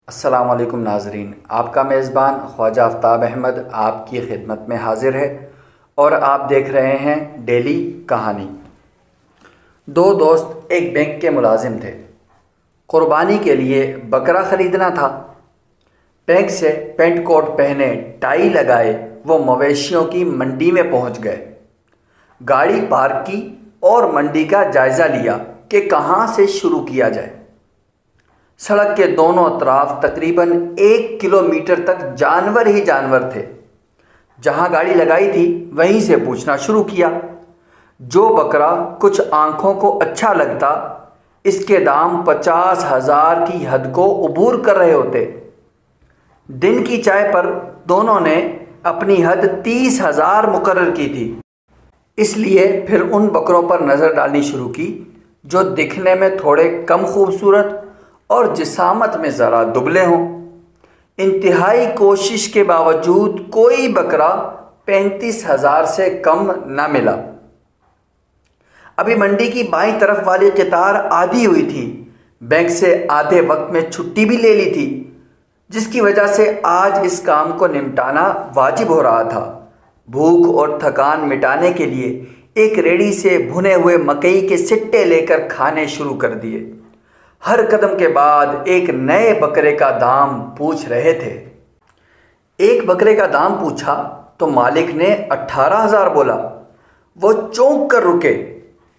السلام علیکم ناظرین، آپ کا میزبان خواجہ آفتاب احمد آپ کی خدمت میں حاضر ہے اور آپ دیکھ رہے ہیں ڈیلی کہانی۔ دو دوست ایک بینک کے ملازم تھے۔ قربانی کے لیے بکرا خریدنا تھا۔ بینک سے پینٹ کوٹ پہنے ٹائی لگائے وہ مویشیوں کی منڈی میں پہنچ گئے۔ گاڑی پارک کی اور منڈی کا جائزہ لیا کہ کہاں سے شروع کیا جائے۔ سڑک کے دونوں اطراف تقریباً 1 کلومیٹر تک جانور ہی جانور تھے۔ جہاں گاڑی لگائی تھی وہیں سے پوچھنا شروع کیا۔ جو بکرا کچھ آنکھوں کو اچھا لگتا اس کے دام 50,000 کی حد کو عبور کر رہے ہوتے۔ دن کی چائے پر دونوں نے اپنی حد 30,000 مقرر کی تھی۔ اس لیے پھر ان بکروں پر نظر ڈالنی شروع کی جو دکھنے میں تھوڑے کم خوبصورت اور جسامت میں ذرا دبلے ہوں۔ انتہائی کوشش کے باوجود کوئی بکرا 35,000 سے کم نہ ملا۔ ابھی منڈی کی بائیں طرف والی قطار آدھی ہوئی تھی۔ بینک سے آدھے وقت میں چھٹی بھی لے لی تھی، جس کی وجہ سے آج اس کام کو نمٹانا واجب ہو رہا تھا۔ بھوک اور تھکان مٹانے کے لیے ایک ریڑھی سے بھنے ہوئے مکئی کے سٹے لے کر کھانے شروع کر دیے۔ ہر قدم کے بعد ایک نئے بکرے کا دام پوچھ رہے تھے۔ ایک بکرے کا دام پوچھا تو مالک نے 18,000 بولا۔ وہ چونک کر رکے۔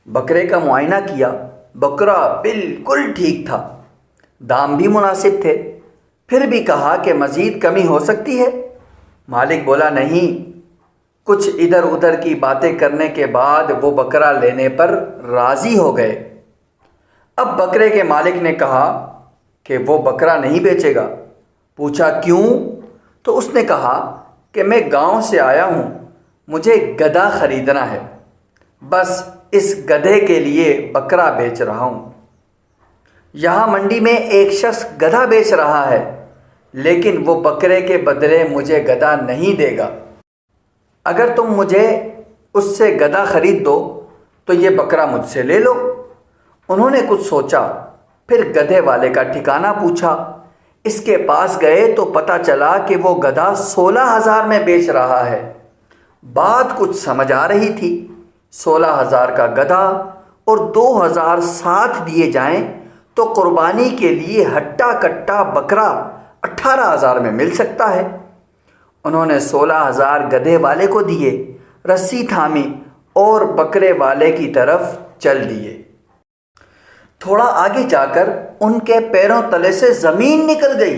بکرے کا معائنہ کیا۔ بکرا بالکل ٹھیک تھا، دام بھی مناسب تھے۔ پھر بھی کہا کہ مزید کمی ہو سکتی ہے۔ مالک بولا نہیں۔ کچھ ادھر ادھر کی باتیں کرنے کے بعد وہ بکرا لینے پر راضی ہو گئے۔ اب بکرے کے مالک نے کہا کہ وہ بکرا نہیں بیچے گا۔ پوچھا کیوں؟ تو اس نے کہا کہ میں گاؤں سے آیا ہوں، مجھے گدھا خریدنا ہے، بس اس گدھے کے لیے بکرا بیچ رہا ہوں۔ یہاں منڈی میں ایک شخص گدھا بیچ رہا ہے، لیکن وہ بکرے کے بدلے مجھے گدھا نہیں دے گا۔ اگر تم مجھے اس سے گدھا خرید دو تو یہ بکرا مجھ سے لے لو۔ انہوں نے کچھ سوچا، پھر گدھے والے کا ٹھکانہ پوچھا۔ اس کے پاس گئے تو پتہ چلا کہ وہ گدھا 16,000 میں بیچ رہا ہے۔ بات کچھ سمجھ آ رہی تھی۔ 16,000 کا گدھا اور 2,000 ساتھ دیے جائیں تو قربانی کے لیے ہٹا کٹا بکرا 18,000 میں مل سکتا ہے۔ انہوں نے 16,000 گدھے والے کو دیے، رسی تھامی اور بکرے والے کی طرف چل دیے۔ تھوڑا آگے جا کر ان کے پیروں تلے سے زمین نکل گئی،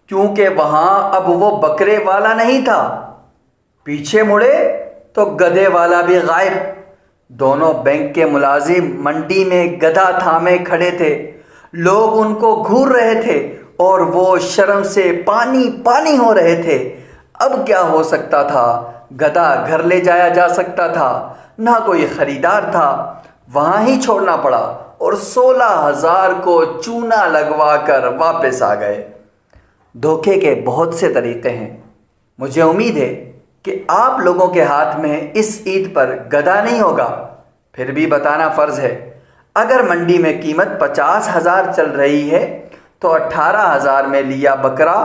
کیونکہ وہاں اب وہ بکرے والا نہیں تھا۔ پیچھے مڑے تو گدھے والا بھی غائب۔ دونوں بینک کے ملازم منڈی میں گدھا تھامے کھڑے تھے۔ لوگ ان کو گھور رہے تھے اور وہ شرم سے پانی پانی ہو رہے تھے۔ اب کیا ہو سکتا تھا؟ گدھا گھر لے جایا جا سکتا تھا، نہ کوئی خریدار تھا، وہاں ہی چھوڑنا پڑا اور 16,000 کو چونا لگوا کر واپس آ گئے۔ دھوکے کے بہت سے طریقے ہیں۔ مجھے امید ہے کہ آپ لوگوں کے ہاتھ میں اس عید پر گدھا نہیں ہوگا۔ پھر بھی بتانا فرض ہے۔ اگر منڈی میں قیمت 50,000 چل رہی ہے تو 18,000 میں لیا بکرا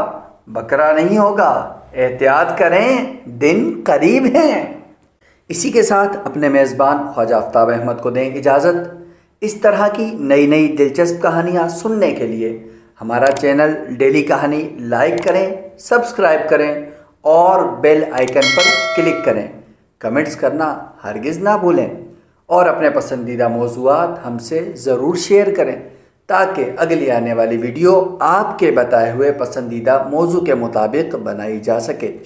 بکرا نہیں ہوگا۔ احتیاط کریں، دن قریب ہیں۔ اسی کے ساتھ اپنے میزبان خواجہ آفتاب احمد کو دیں اجازت۔ اس طرح کی نئی نئی دلچسپ کہانیاں سننے کے لیے ہمارا چینل ڈیلی کہانی لائک کریں، سبسکرائب کریں اور بیل آئیکن پر کلک کریں۔ کمنٹس کرنا ہرگز نہ بھولیں اور اپنے پسندیدہ موضوعات ہم سے ضرور شیئر کریں تاکہ اگلی آنے والی ویڈیو آپ کے بتائے ہوئے پسندیدہ موضوع کے مطابق بنائی جا سکے۔